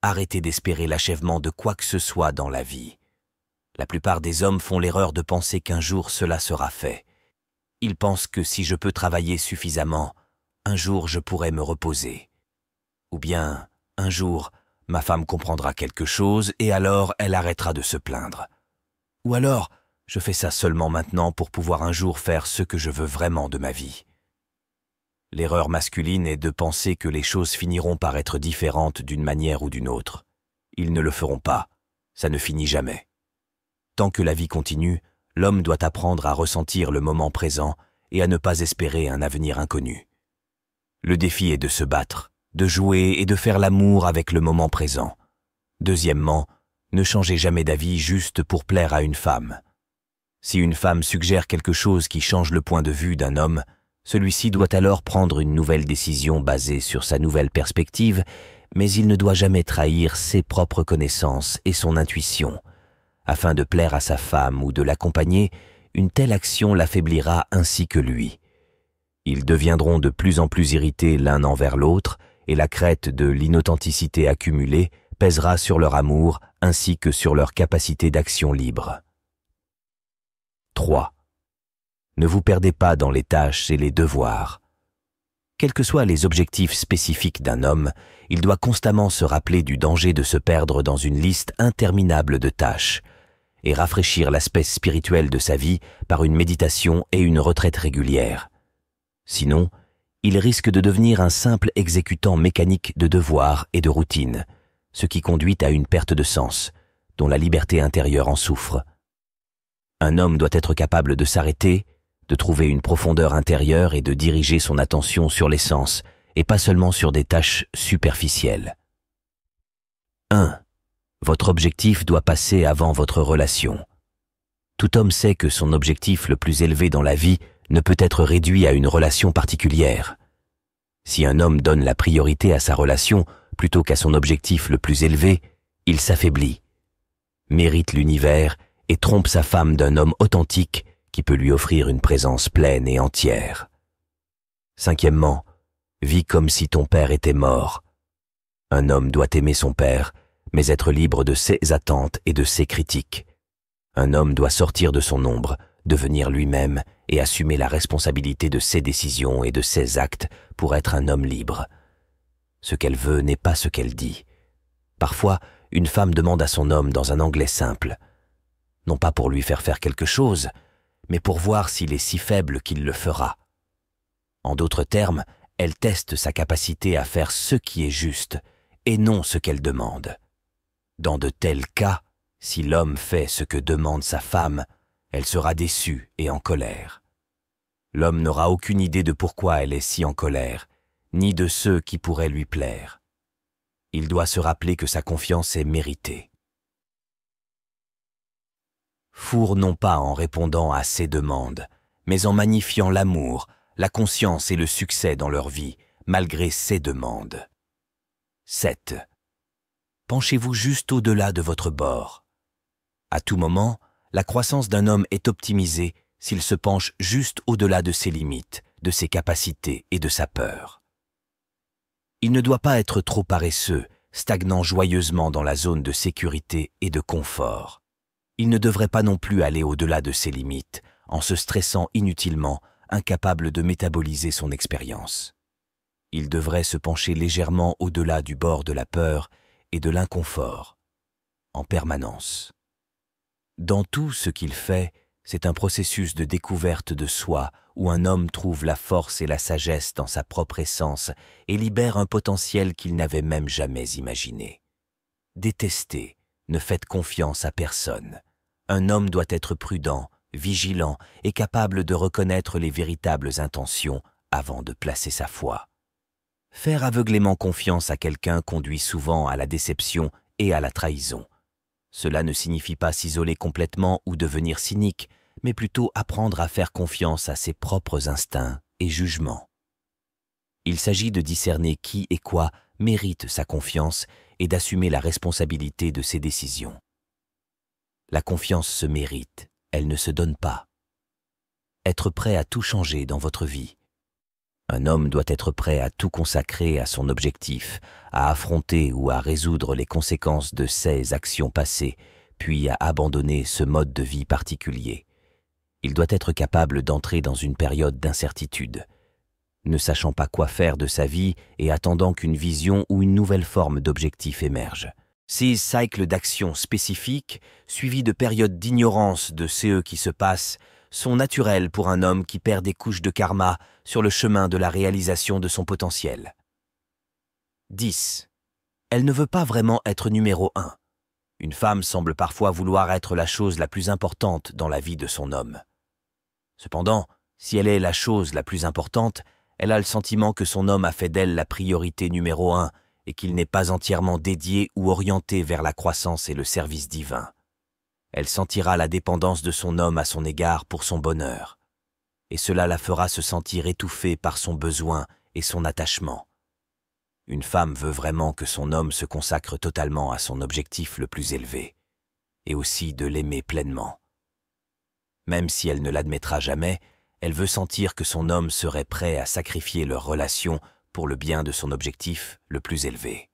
Arrêtez d'espérer l'achèvement de quoi que ce soit dans la vie. La plupart des hommes font l'erreur de penser qu'un jour cela sera fait. Ils pensent que si je peux travailler suffisamment, un jour je pourrai me reposer. Ou bien, un jour, ma femme comprendra quelque chose et alors elle arrêtera de se plaindre. Ou alors, je fais ça seulement maintenant pour pouvoir un jour faire ce que je veux vraiment de ma vie. L'erreur masculine est de penser que les choses finiront par être différentes d'une manière ou d'une autre. Ils ne le feront pas, ça ne finit jamais. Tant que la vie continue, l'homme doit apprendre à ressentir le moment présent et à ne pas espérer un avenir inconnu. Le défi est de se battre, de jouer et de faire l'amour avec le moment présent. Deuxièmement, ne changez jamais d'avis juste pour plaire à une femme. Si une femme suggère quelque chose qui change le point de vue d'un homme, celui-ci doit alors prendre une nouvelle décision basée sur sa nouvelle perspective, mais il ne doit jamais trahir ses propres connaissances et son intuition. Afin de plaire à sa femme ou de l'accompagner, une telle action l'affaiblira ainsi que lui. Ils deviendront de plus en plus irrités l'un envers l'autre, et la crête de l'inauthenticité accumulée pèsera sur leur amour ainsi que sur leur capacité d'action libre. 3. Ne vous perdez pas dans les tâches et les devoirs. Quels que soient les objectifs spécifiques d'un homme, il doit constamment se rappeler du danger de se perdre dans une liste interminable de tâches et rafraîchir l'aspect spirituel de sa vie par une méditation et une retraite régulière. Sinon, il risque de devenir un simple exécutant mécanique de devoirs et de routines, ce qui conduit à une perte de sens, dont la liberté intérieure en souffre. Un homme doit être capable de s'arrêter, de trouver une profondeur intérieure et de diriger son attention sur l'essence, et pas seulement sur des tâches superficielles. 1. Votre objectif doit passer avant votre relation. Tout homme sait que son objectif le plus élevé dans la vie ne peut être réduit à une relation particulière. Si un homme donne la priorité à sa relation plutôt qu'à son objectif le plus élevé, il s'affaiblit, mérite l'univers et trompe sa femme d'un homme authentique qui peut lui offrir une présence pleine et entière. 5. Vis comme si ton père était mort. Un homme doit aimer son père, mais être libre de ses attentes et de ses critiques. Un homme doit sortir de son ombre, devenir lui-même et assumer la responsabilité de ses décisions et de ses actes pour être un homme libre. Ce qu'elle veut n'est pas ce qu'elle dit. Parfois, une femme demande à son homme dans un anglais simple, non pas pour lui faire quelque chose, mais pour voir s'il est si faible qu'il le fera. En d'autres termes, elle teste sa capacité à faire ce qui est juste et non ce qu'elle demande. Dans de tels cas, si l'homme fait ce que demande sa femme, elle sera déçue et en colère. L'homme n'aura aucune idée de pourquoi elle est si en colère, ni de ceux qui pourraient lui plaire. Il doit se rappeler que sa confiance est méritée. Fourre non pas en répondant à ses demandes, mais en magnifiant l'amour, la conscience et le succès dans leur vie, malgré ses demandes. 7. Penchez-vous juste au-delà de votre bord. À tout moment, la croissance d'un homme est optimisée s'il se penche juste au-delà de ses limites, de ses capacités et de sa peur. Il ne doit pas être trop paresseux, stagnant joyeusement dans la zone de sécurité et de confort. Il ne devrait pas non plus aller au-delà de ses limites, en se stressant inutilement, incapable de métaboliser son expérience. Il devrait se pencher légèrement au-delà du bord de la peur et de l'inconfort, en permanence. Dans tout ce qu'il fait, c'est un processus de découverte de soi où un homme trouve la force et la sagesse dans sa propre essence et libère un potentiel qu'il n'avait même jamais imaginé. Détestez, ne faites confiance à personne. Un homme doit être prudent, vigilant et capable de reconnaître les véritables intentions avant de placer sa foi. Faire aveuglément confiance à quelqu'un conduit souvent à la déception et à la trahison. Cela ne signifie pas s'isoler complètement ou devenir cynique, mais plutôt apprendre à faire confiance à ses propres instincts et jugements. Il s'agit de discerner qui et quoi mérite sa confiance et d'assumer la responsabilité de ses décisions. La confiance se mérite, elle ne se donne pas. Être prêt à tout changer dans votre vie. Un homme doit être prêt à tout consacrer à son objectif, à affronter ou à résoudre les conséquences de ses actions passées, puis à abandonner ce mode de vie particulier. Il doit être capable d'entrer dans une période d'incertitude, ne sachant pas quoi faire de sa vie et attendant qu'une vision ou une nouvelle forme d'objectif émerge. Ces cycles d'action spécifiques, suivis de périodes d'ignorance de ce qui se passe, sont naturels pour un homme qui perd des couches de karma sur le chemin de la réalisation de son potentiel. 10. Elle ne veut pas vraiment être numéro 1. Une femme semble parfois vouloir être la chose la plus importante dans la vie de son homme. Cependant, si elle est la chose la plus importante, elle a le sentiment que son homme a fait d'elle la priorité numéro 1 et qu'il n'est pas entièrement dédié ou orienté vers la croissance et le service divin. Elle sentira la dépendance de son homme à son égard pour son bonheur, et cela la fera se sentir étouffée par son besoin et son attachement. Une femme veut vraiment que son homme se consacre totalement à son objectif le plus élevé, et aussi de l'aimer pleinement. Même si elle ne l'admettra jamais, elle veut sentir que son homme serait prêt à sacrifier leur relation pour le bien de son objectif le plus élevé.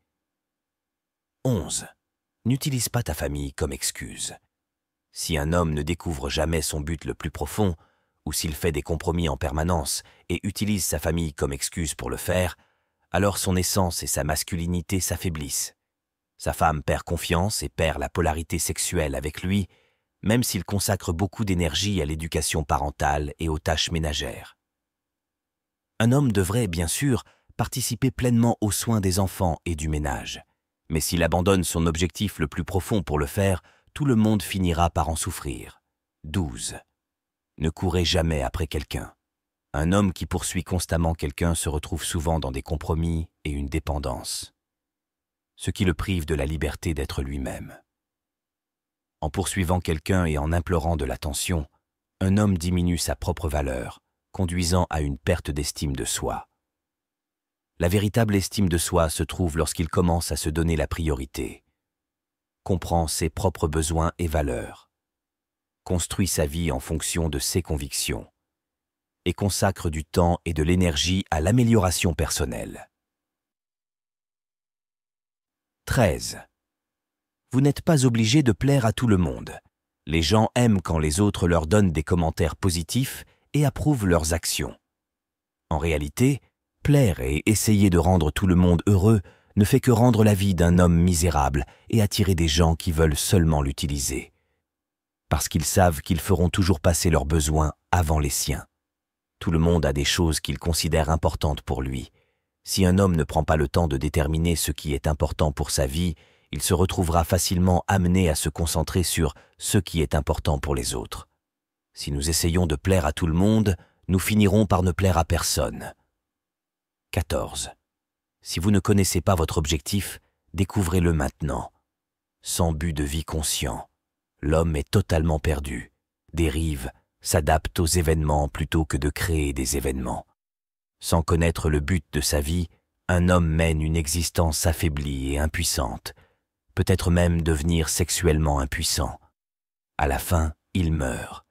11. N'utilise pas ta famille comme excuse. Si un homme ne découvre jamais son but le plus profond, ou s'il fait des compromis en permanence et utilise sa famille comme excuse pour le faire, alors son essence et sa masculinité s'affaiblissent. Sa femme perd confiance et perd la polarité sexuelle avec lui, même s'il consacre beaucoup d'énergie à l'éducation parentale et aux tâches ménagères. Un homme devrait, bien sûr, participer pleinement aux soins des enfants et du ménage. Mais s'il abandonne son objectif le plus profond pour le faire, tout le monde finira par en souffrir. 12. Ne courez jamais après quelqu'un. Un homme qui poursuit constamment quelqu'un se retrouve souvent dans des compromis et une dépendance, ce qui le prive de la liberté d'être lui-même. En poursuivant quelqu'un et en implorant de l'attention, un homme diminue sa propre valeur, conduisant à une perte d'estime de soi. La véritable estime de soi se trouve lorsqu'il commence à se donner la priorité, comprend ses propres besoins et valeurs, construit sa vie en fonction de ses convictions et consacre du temps et de l'énergie à l'amélioration personnelle. 13. Vous n'êtes pas obligé de plaire à tout le monde. Les gens aiment quand les autres leur donnent des commentaires positifs et approuvent leurs actions. En réalité, plaire et essayer de rendre tout le monde heureux ne fait que rendre la vie d'un homme misérable et attirer des gens qui veulent seulement l'utiliser, parce qu'ils savent qu'ils feront toujours passer leurs besoins avant les siens. Tout le monde a des choses qu'il considère importantes pour lui. Si un homme ne prend pas le temps de déterminer ce qui est important pour sa vie, il se retrouvera facilement amené à se concentrer sur ce qui est important pour les autres. Si nous essayons de plaire à tout le monde, nous finirons par ne plaire à personne. 14. Si vous ne connaissez pas votre objectif, découvrez-le maintenant. Sans but de vie conscient, l'homme est totalement perdu, dérive, s'adapte aux événements plutôt que de créer des événements. Sans connaître le but de sa vie, un homme mène une existence affaiblie et impuissante, peut-être même devenir sexuellement impuissant. À la fin, il meurt.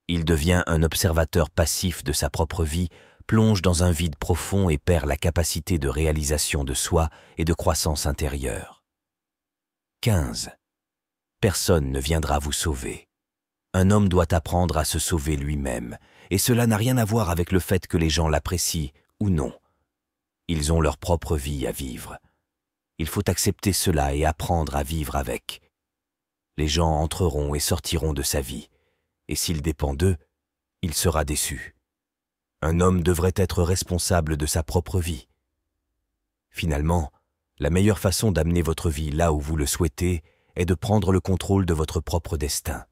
Il devient un observateur passif de sa propre vie, plonge dans un vide profond et perd la capacité de réalisation de soi et de croissance intérieure. 15. Personne ne viendra vous sauver. Un homme doit apprendre à se sauver lui-même, et cela n'a rien à voir avec le fait que les gens l'apprécient ou non. Ils ont leur propre vie à vivre. Il faut accepter cela et apprendre à vivre avec. Les gens entreront et sortiront de sa vie, et s'il dépend d'eux, il sera déçu. Un homme devrait être responsable de sa propre vie. Finalement, la meilleure façon d'amener votre vie là où vous le souhaitez est de prendre le contrôle de votre propre destin.